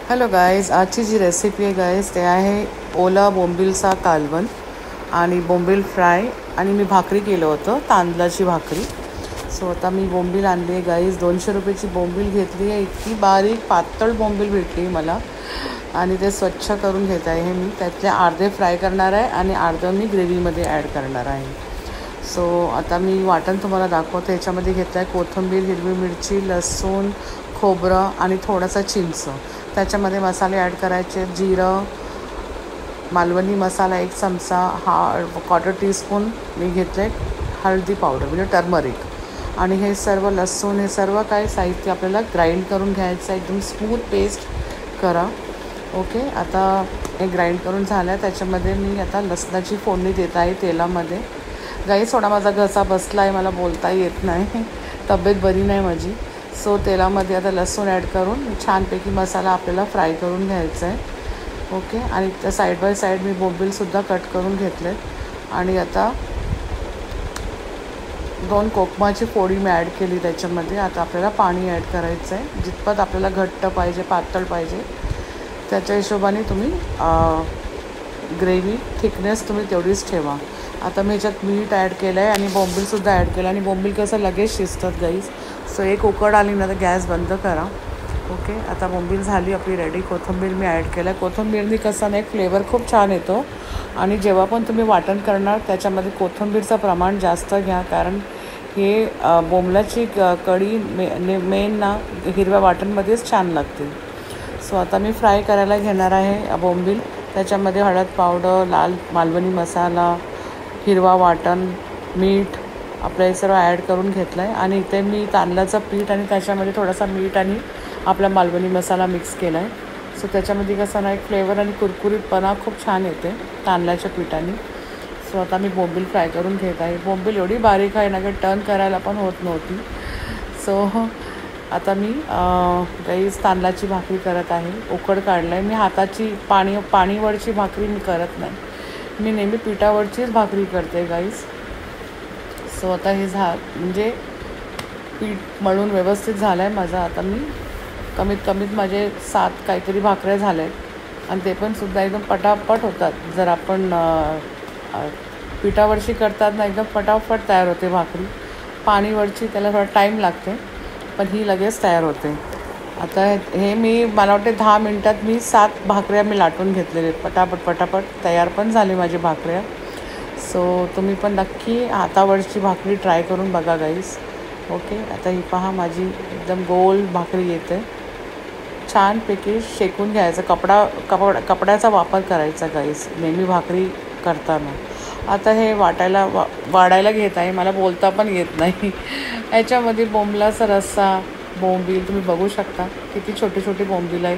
Hello guys, आजची जी recipe आहे guys ते आहे ओला बोंबीलचा कालवण आणि बोंबील फ्राय. आणि मी भाकरी केलं होतं, तांदळाची भाकरी. सो आता मी बोंबील आणली आहे गाईज. 200 रुपयाची बोंबील घेतली आहे. इतकी बारीक पातळ बोंबील भेटली मला आणि ते स्वच्छ करून घेत आहे मी. त्यातले अर्धे फ्राय करणार आहे आणि अर्धं मी ग्रेव्हीमध्ये ॲड करणार आहे. सो आता मी वाटण तुम्हाला दाखवते. ह्याच्यामध्ये घेतलं आहे कोथिंबीर, हिरवी मिरची, लसूण, खोबरं आणि थोडासा चिंच. त्याच्यामध्ये मसाले ॲड करायचे. जिरं, मालवणी मसाला 1 चमचा, 1/4 टीस्पून मी घेतले हळदी पावडर म्हणजे टर्मरिक. आणि हे सर्व लसूण, हे सर्व काही साहित्य आपल्याला ग्राइंड करून घ्यायचं आहे. एकदम स्मूथ पेस्ट करा. ओके, आता हे ग्राइंड करून झालं आहे. त्याच्यामध्ये मी आता लसणाची फोडणी देत आहे तेलामध्ये. गाईस, थोडा माझा घसा बसला आहे, मला बोलता येत नाही, तब्येत बरी नाही माझी. सो तेलामध्ये आता लसूण ॲड करून छानपैकी मसाला आपल्याला फ्राय करून घ्यायचा आहे. ओके, आणि त्या साईड बाय साईड मी बोंबीलसुद्धा कट करून घेतले. आणि आता 2 कोकमाची फोडी मी ॲड केली त्याच्यामध्ये. आता आपल्याला पाणी ॲड करायचं आहे. जितपत आपल्याला घट्ट पाहिजे, पातळ पाहिजे, त्याच्या हिशोबाने तुम्ही ग्रेव्ही थिकनेस तुम्ही तेवढीच ठेवा. आता मी ह्याच्यात मीठ ॲड केलं आहे आणि बोंबीलसुद्धा ॲड केलं. आणि बोंबील कसं लगेच शिजतात गाईस. सो एक उकड आली ना तर गॅस बंद करा. ओके, आता बोंबील झाली आपली रेडी. कोथिंबीर मी ॲड केलं आहे. कोथिंबीरनी कसं नाही, फ्लेवर खूप छान येतो. आणि जेव्हा पण तुम्ही वाटण करणार त्याच्यामध्ये कोथिंबीरचं प्रमाण जास्त घ्या, कारण हे बोंबलाची कढी मेन ना हिरव्या वाटणमध्येच छान लागते. सो आता मी फ्राय करायला घेणार आहे बोंबील. त्याच्यामध्ये हळद पावडर, लाल मालवणी मसाला, हिरवा वाटण, मीठ आपलं हे सर्व ॲड करून घेतलं आहे. आणि इथे मी तांदळाचं पीठ आणि त्याच्यामध्ये थोडासा मीठ आणि आपला मालवणी मसाला मिक्स केला आहे. सो त्याच्यामध्ये कसं ना एक फ्लेवर आणि कुरकुरीतपणा खूप छान येते तांदळाच्या पीठाने. सो आता मी बोंबील फ्राय करून घेत आहे. बोंबील एवढी बारीक आहे ना की टर्न करायला पण होत नव्हती. सो आता मी गाईस तांदळाची भाकरी करत आहे. उकड काढलं आहे मी. हाताची पाणीवरची भाकरी मी करत नाही, मी नेहमी पिठावरचीच भाकरी करते गाईस. सो आता हे म्हणजे पीठ मळून व्यवस्थित झालं आहे माझं. आता मी कमीत माझे 7 काहीतरी भाकऱ्या झाल्या आहेत. आणि ते पण सुद्धा एकदम पटापट होतात. जर आपण पिठावरची करतात ना, एकदम पटापट तयार होते भाकरी. पाणीवरची त्याला थोडा टाईम लागते, पण ही लगेच तयार होते. आता हे मला वाटते 10 मिनटात मी 7 भाकऱ्या मी लाटून घेतलेले आहेत. पटापट तयार पण झाली माझी भाकऱ्या. सो तुम्ही पण नक्की हातावरची भाकरी ट्राय करून बघा गाईस. ओके, आता ही पहा माझी एकदम गोल भाकरी येते. छानपैकी शेकून घ्यायचं. कपड्याचा वापर करायचा गाईस नेहमी भाकरी करताना. आता हे वाढायला घेत आहे. मला बोलता पण येत नाही. याच्यामध्ये बोंबलाचा रस्सा, बोंबील तुम्ही बघू शकता किती छोटे छोटे बोंबील आहे.